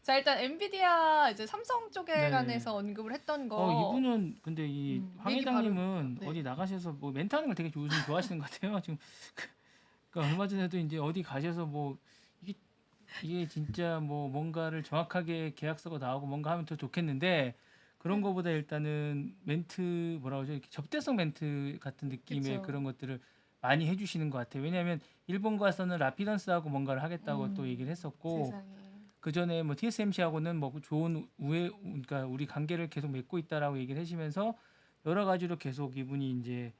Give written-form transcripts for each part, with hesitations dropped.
자, 일단 엔비디아 이제 삼성 쪽에 네. 관해서 언급을 했던 거. 이분은 근데 이 황 얘기 바로 회장님은 네. 어디 나가셔서 뭐 멘트하는 걸 되게 요즘 좋아하시는 것 같아요. 지금 그러니까 얼마 전에도 이제 어디 가셔서 뭐 이게 진짜 뭐 뭔가를 정확하게 계약서가 나오고 뭔가 하면 더 좋겠는데 그런 거보다 일단은 멘트 뭐라고 하죠? 이렇게 접대성 멘트 같은 느낌의 그쵸. 그런 것들을 많이 해주시는 것 같아요. 왜냐하면 일본 가서는 라피던스하고 뭔가를 하겠다고 또 얘기를 했었고 세상에. 그 전에 뭐 TSMC하고는 뭐 좋은 그러니까 우리 관계를 계속 맺고 있다라고 얘기를 하시면서 여러 가지로 계속 이분이 이제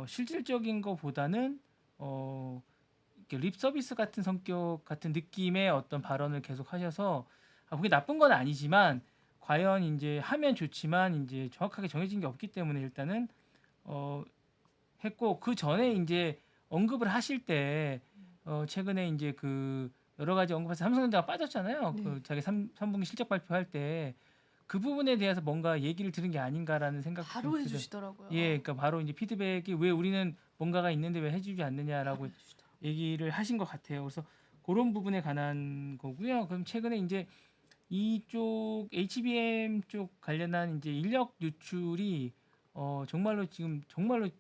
실질적인 거보다는 이렇게 립 서비스 같은 성격 같은 느낌의 어떤 발언을 계속 하셔서 그게 나쁜 건 아니지만 과연 이제 하면 좋지만 이제 정확하게 정해진 게 없기 때문에 일단은 어 했고 그 전에 이제 언급을 하실 때 최근에 이제 그 여러 가지 언급해서 삼성전자가 빠졌잖아요. 네. 그 자기 3분기 실적 발표할 때 그 부분에 대해서 뭔가 얘기를 들은 게 아닌가라는 생각도 좀 바로 해주시더라고요. 예, 그러니까 바로 이제 피드백이 왜 우리는 뭔가가 있는데 왜 해주지 않느냐라고 바로 해주시더라고요. 얘기를 하신 것 같아요. 그래서 그런 부분에 관한 거고요. 그럼 최근에 이제 이쪽 HBM 쪽 관련한 이제 인력 유출이 정말로 지금 정말로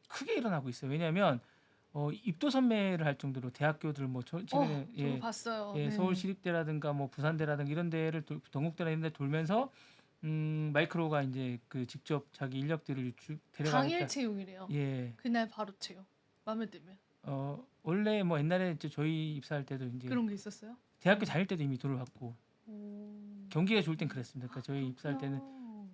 크게 일어나고 있어요. 왜냐하면 입도 선매를 할 정도로 대학교들 뭐 최근에 저도 봤어요. 예, 네. 서울시립대라든가 뭐 부산대라든가 이런 데를 동국대나 이런 데 돌면서 마이크로가 이제 그 직접 자기 인력들을 당일 데려가겠다. 채용이래요. 예. 그날 바로 채용. 마음에 들면. 원래 뭐 옛날에 저희 입사할 때도 이제 그런 게 있었어요? 대학교 다닐 때도 이미 돈을 받고 오. 경기가 좋을 땐 그랬습니다. 그러니까 저희 입사할 때는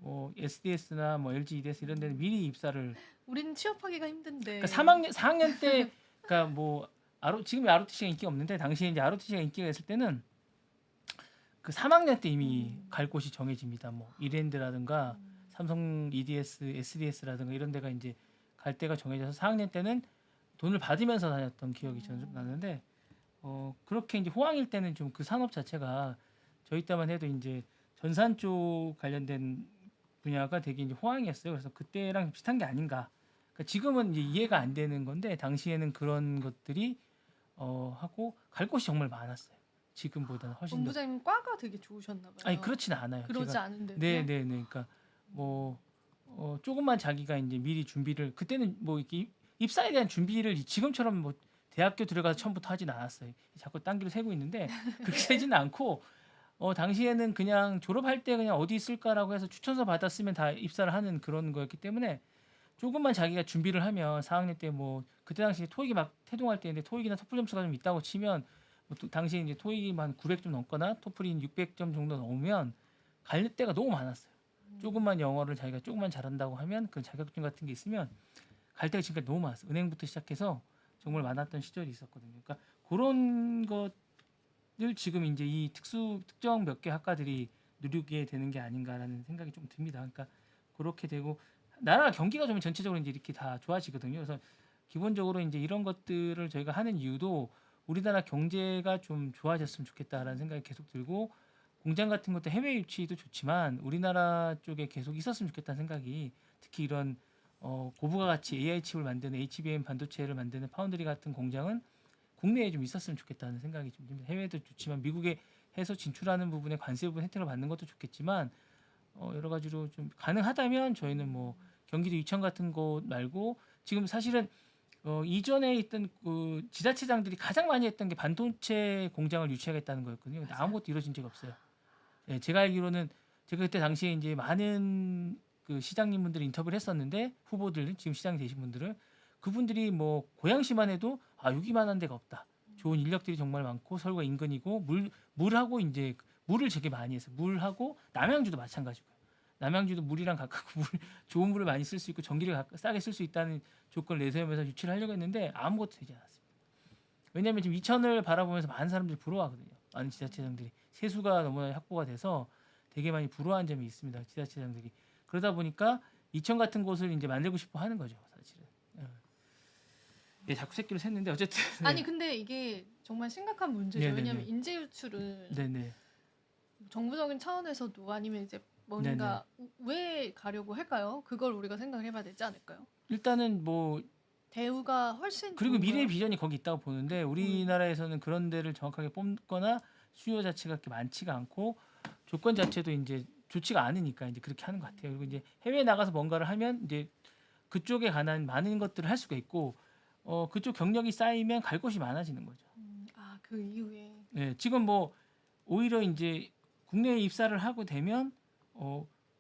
뭐 SDS나 뭐 LG EDS 이런 데는 미리 입사를 우리는 취업하기가 힘든데. 그러니까 3학년 4학년 때 그러니까 뭐 지금 ROTC가 인기가 없는데 당시에 이제 ROTC가 인기가 있을 때는 그 3학년 때 이미 갈 곳이 정해집니다. 뭐 이랜드라든가 삼성 EDS, SDS라든가 이런 데가 이제 갈 데가 정해져서 4학년 때는 돈을 받으면서 다녔던 기억이 저는 좀 나는데 그렇게 이제 호황일 때는 좀 그 산업 자체가 저희 때만 해도 이제 전산 쪽 관련된 분야가 되게 이제 호황이었어요. 그래서 그때랑 비슷한 게 아닌가. 그러니까 지금은 이제 이해가 안 되는 건데 당시에는 그런 것들이 하고 갈 곳이 정말 많았어요. 지금보다는 훨씬 더. 본부장님 과가 되게 좋으셨나 봐요. 아니 그렇지는 않아요. 그러지 제가 않은데도요? 네네네. 그러니까 뭐 조금만 자기가 이제 미리 준비를 그때는 뭐 이렇게 입사에 대한 준비를 지금처럼 뭐 대학교 들어가서 처음부터 하진 않았어요. 자꾸 딴 길을 세고 있는데 그렇게 세지는 않고 당시에는 그냥 졸업할 때 그냥 어디 있을까라고 해서 추천서 받았으면 다 입사를 하는 그런 거였기 때문에 조금만 자기가 준비를 하면 4학년 때 뭐 그때 당시에 토익이 막 태동할 때인데 토익이나 토플 점수가 좀 있다고 치면 뭐 당시에 이제 토익이만 900점 넘거나 토플이 600점 정도 넘으면 갈 데가 너무 많았어요. 조금만 영어를 자기가 조금만 잘한다고 하면 그 자격증 같은 게 있으면 갈 데가 지금까지 너무 많았어요. 은행부터 시작해서 정말 많았던 시절이 있었거든요. 그러니까 그런 것을 지금 이제 이 특정 몇 개 학과들이 누리게 되는 게 아닌가라는 생각이 좀 듭니다. 그러니까 그렇게 되고 나라 경기가 좀 전체적으로 이제 이렇게 다 좋아지거든요. 그래서 기본적으로 이제 이런 것들을 저희가 하는 이유도 우리나라 경제가 좀 좋아졌으면 좋겠다라는 생각이 계속 들고 공장 같은 것도 해외 유치도 좋지만 우리나라 쪽에 계속 있었으면 좋겠다는 생각이 특히 이런 고부가 가치 AI 칩을 만드는 HBM 반도체를 만드는 파운드리 같은 공장은 국내에 좀 있었으면 좋겠다는 생각이 좀 듭니다. 해외도 좋지만 미국에 해서 진출하는 부분에 관세 부분 혜택을 받는 것도 좋겠지만 여러 가지로 좀 가능하다면 저희는 뭐 경기도 이천 같은 곳 말고 지금 사실은 이전에 있던 그 지자체장들이 가장 많이 했던 게 반도체 공장을 유치하겠다는 거였거든요. 근데 아무것도 이루어진 적이 없어요. 예, 제가 알기로는 제가 그때 당시에 이제 많은 그 시장님분들 인터뷰를 했었는데 후보들 지금 시장이 되신 분들을 그분들이 뭐 고양시만 해도 여기만한 데가 없다. 좋은 인력들이 정말 많고 서울과 인근이고 물하고 이제 물을 되게 많이 해서 물하고 남양주도 마찬가지고요. 남양주도 물이랑 가깝고 좋은 물을 많이 쓸 수 있고 전기를 싸게 쓸 수 있다는 조건을 내세우면서 유치를 하려고 했는데 아무것도 되지 않았습니다. 왜냐하면 지금 이천을 바라보면서 많은 사람들이 부러워하거든요. 많은 지자체장들이 세수가 너무나 확보가 돼서 되게 많이 부러워한 점이 있습니다. 지자체장들이 그러다 보니까 이천 같은 곳을 이제 만들고 싶어 하는 거죠, 사실은. 예, 자꾸 새끼를 샜는데 어쨌든. 아니 근데 이게 정말 심각한 문제죠. 네네네. 왜냐하면 인재 유출은 네네. 정부적인 차원에서도 아니면 이제 뭔가 왜 가려고 할까요? 그걸 우리가 생각을 해봐야 되지 않을까요? 일단은 뭐 대우가 훨씬 그리고 좋은 미래의 거예요? 비전이 거기 있다고 보는데 우리나라에서는 그런 데를 정확하게 뽑거나 수요 자체가 그렇게 많지가 않고 조건 자체도 이제 좋지가 않으니까 이제 그렇게 하는 것 같아요. 그리고 이제 해외에 나가서 뭔가를 하면 이제 그쪽에 관한 많은 것들을 할 수가 있고 그쪽 경력이 쌓이면 갈 곳이 많아지는 거죠. 그 이후에. 네, 지금 뭐 오히려 이제 국내에 입사를 하고 되면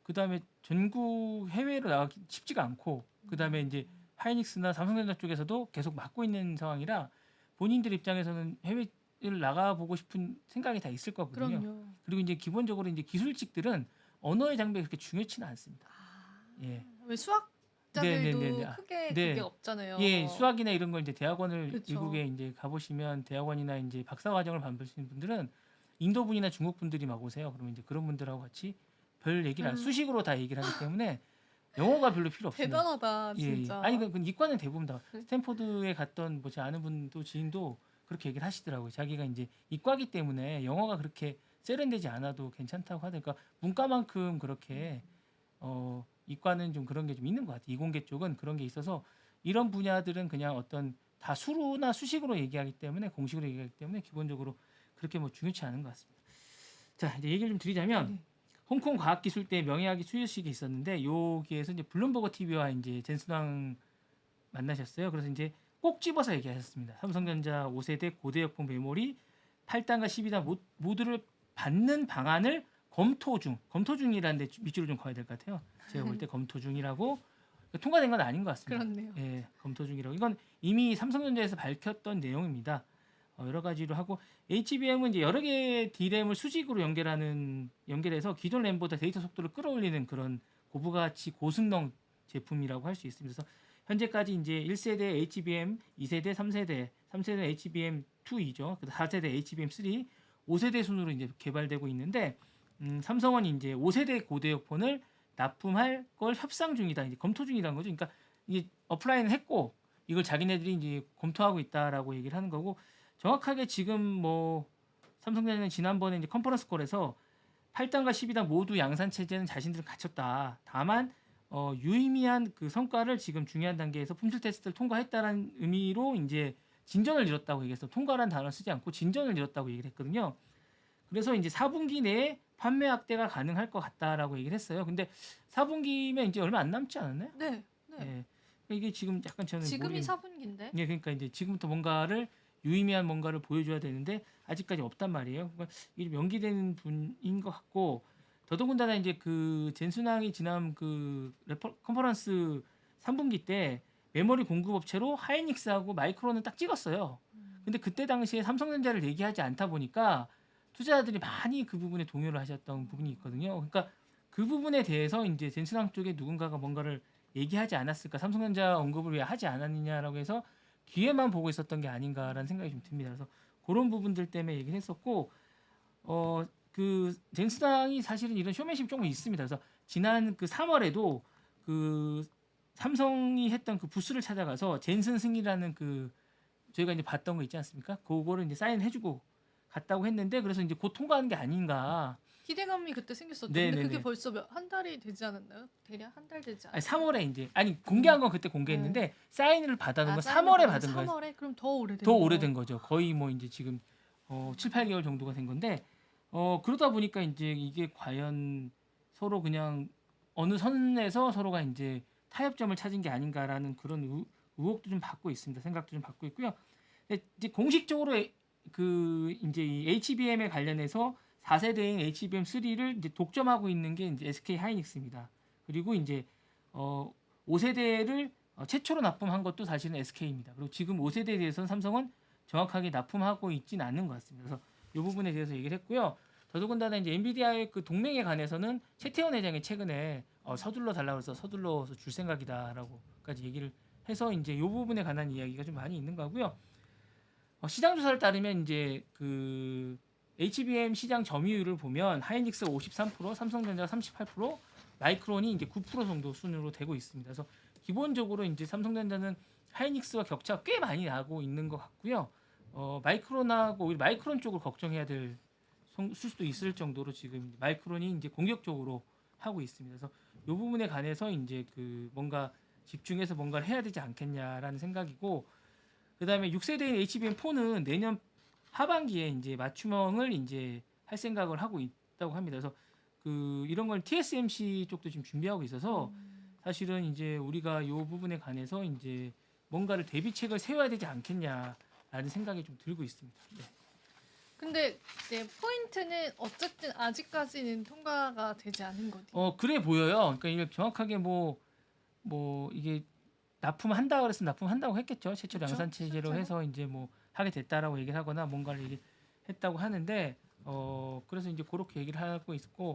그다음에 전국 해외로 나가기 쉽지가 않고 그다음에 이제 하이닉스나 삼성전자 쪽에서도 계속 막고 있는 상황이라 본인들 입장에서는 해외를 나가보고 싶은 생각이 다 있을 거거든요. 그럼요. 그리고 이제 기본적으로 이제 기술직들은 언어의 장벽이 그렇게 중요치는 않습니다. 예. 왜 수학자들도 네네네네. 크게 네. 그게 없잖아요. 예, 수학이나 이런 걸 이제 대학원을 그쵸. 미국에 이제 가보시면 대학원이나 이제 박사 과정을 받으시는 분들은 인도 분이나 중국 분들이 막 오세요. 그러면 이제 그런 분들하고 같이 별 얘기를 안 수식으로 다 얘기를 하기 때문에 영어가 별로 필요 없습니다. 대단하다 예, 예. 진짜. 아니 그 이과는 대부분 다 스탠포드에 갔던 뭐 제 아는 분도 지인도 그렇게 얘기를 하시더라고요. 자기가 이제 이과기 때문에 영어가 그렇게 세련되지 않아도 괜찮다고 하니까 문과만큼 그렇게 이과는 좀 그런 게 좀 있는 것 같아요. 이공계 쪽은 그런 게 있어서 이런 분야들은 그냥 어떤 다 수로나 수식으로 얘기하기 때문에 공식으로 얘기하기 때문에 기본적으로 그렇게 뭐 중요치 않은 것 같습니다. 자, 이제 얘기를 좀 드리자면 네. 홍콩 과학기술대 명예학위 수여식이 있었는데 여기에서 이제 블룸버그 TV와 이제 젠슨왕 만나셨어요. 그래서 이제 꼭 집어서 얘기하셨습니다. 삼성전자 5세대 고대역폭 메모리 8단과 12단 모두를 받는 방안을 검토 중이라는 데 밑줄을 좀 그어야 될 것 같아요. 제가 볼 때 검토 중이라고 통과된 건 아닌 것 같습니다. 그렇네요. 예, 검토 중이라고. 이건 이미 삼성전자에서 밝혔던 내용입니다. 여러 가지로 하고 HBM은 이제 여러 개의 D램을 수직으로 연결해서 기존 램보다 데이터 속도를 끌어올리는 그런 고부가치 고승능 제품이라고 할 수 있습니다. 그래서 현재까지 이제 1세대 HBM, 2세대, 3세대 HBM2이죠. 4세대 HBM3, 5세대 순으로 이제 개발되고 있는데 삼성은 이제 5세대 고대역폰을 납품할 걸 협상 중이다, 이제 검토 중이라는 거죠. 그러니까 이게 어플라이는 했고 이걸 자기네들이 이제 검토하고 있다라고 얘기를 하는 거고 정확하게 지금 뭐 삼성전자는 지난번에 이제 컨퍼런스 콜에서 8단과 12단 모두 양산 체제는 자신들은 갖췄다. 다만 유의미한 그 성과를 지금 중요한 단계에서 품질 테스트를 통과했다라는 의미로 이제 진전을 이뤘다고 얘기해서 통과란 단어를 쓰지 않고 진전을 이뤘다고 얘기를 했거든요. 그래서 이제 4분기 내에 판매 확대가 가능할 것 같다라고 얘기를 했어요. 근데 4분기면 이제 얼마 안 남지 않았나요? 네. 예. 이게 지금 약간 저는 지금이 4분기인데. 예, 그러니까 이제 지금부터 유의미한 뭔가를 보여줘야 되는데 아직까지 없단 말이에요. 그러니까 이게 연기되는 분인 것 같고 더더군다나 이제 그 젠슨왕이 지난 그 컨퍼런스 3분기 때 메모리 공급업체로 하이닉스하고 마이크론을 딱 찍었어요. 근데 그때 당시에 삼성전자를 얘기하지 않다 보니까 투자자들이 많이 그 부분에 동요를 하셨던 부분이 있거든요. 그러니까 그 부분에 대해서 이제 젠슨왕 쪽에 누군가가 뭔가를 얘기하지 않았을까, 삼성전자 언급을 왜 하지 않았느냐라고 해서 뒤에만 보고 있었던 게 아닌가라는 생각이 좀 듭니다. 그래서 그런 부분들 때문에 얘기를 했었고, 그 젠슨왕이 사실은 이런 쇼맨십 조금 있습니다. 그래서 지난 그 3월에도 그 삼성이 했던 그 부스를 찾아가서 젠슨 승이라는 그 저희가 이제 봤던 거 있지 않습니까? 그거를 이제 사인해주고 갔다고 했는데 그래서 이제 곧 통과하는 게 아닌가. 기대감이 그때 생겼었죠. 네네네. 근데 그게 벌써 한 달이 되지 않았나요? 대략 한 달 되지 아니, 않았나요? 3월에 이제 공개한 건 그때 공개했는데 사인을 받아놓은 건 사인을 3월에 받은 받은 거예요. 3월에? 그럼 더 오래된 더 오래된 거죠. 거의 뭐 이제 지금 7, 8개월 정도가 된 건데 그러다 보니까 이제 이게 과연 서로 그냥 어느 선에서 서로가 이제 타협점을 찾은 게 아닌가라는 그런 의혹도 좀 받고 있습니다. 생각도 좀 받고 있고요. 근데 이제 공식적으로 그 이제 이 HBM에 관련해서 4세대인 HBM3를 이제 독점하고 있는 게 이제 SK 하이닉스입니다. 그리고 이제 5세대를 최초로 납품한 것도 사실은 SK입니다. 그리고 지금 5세대에 대해서는 삼성은 정확하게 납품하고 있지는 않는 것 같습니다. 그래서 이 부분에 대해서 얘기를 했고요. 더더군다나 이제 엔비디아의 그 동맹에 관해서는 최태원 회장이 최근에 서둘러 달라고 해서 서둘러서 줄 생각이다라고까지 얘기를 해서 이제 이 부분에 관한 이야기가 좀 많이 있는 거고요. 시장 조사를 따르면 이제 그 HBM 시장 점유율을 보면 하이닉스가 53%, 삼성전자가 38%, 마이크론이 이제 9% 정도 순으로 되고 있습니다. 그래서 기본적으로 이제 삼성전자는 하이닉스와 격차가 꽤 많이 나고 있는 것 같고요. 마이크론하고 오히려 마이크론 쪽을 걱정해야 될 수도 있을 정도로 지금 마이크론이 이제 공격적으로 하고 있습니다. 그래서 이 부분에 관해서 이제 그 뭔가 집중해서 뭔가를 해야 되지 않겠냐라는 생각이고, 그다음에 6세대인 HBM4는 내년 하반기에 이제 맞춤형을 이제 할 생각을 하고 있다고 합니다. 그래서 이런 걸 TSMC 쪽도 지금 준비하고 있어서 사실은 이제 우리가 이 부분에 관해서 이제 뭔가를 대비책을 세워야 되지 않겠냐라는 생각이 좀 들고 있습니다. 네. 근데 이제 포인트는 어쨌든 아직까지는 통과가 되지 않은 거지. 그래 보여요. 그러니까 이게 정확하게 뭐 이게 납품한다 그랬으면 납품한다고 했겠죠. 최초 그쵸? 양산 체제로 실제로? 해서 이제 뭐 하게 됐다라고 얘기를 하거나 뭔가를 얘기했다고 하는데 그래서 이제 그렇게 얘기를 하고 있고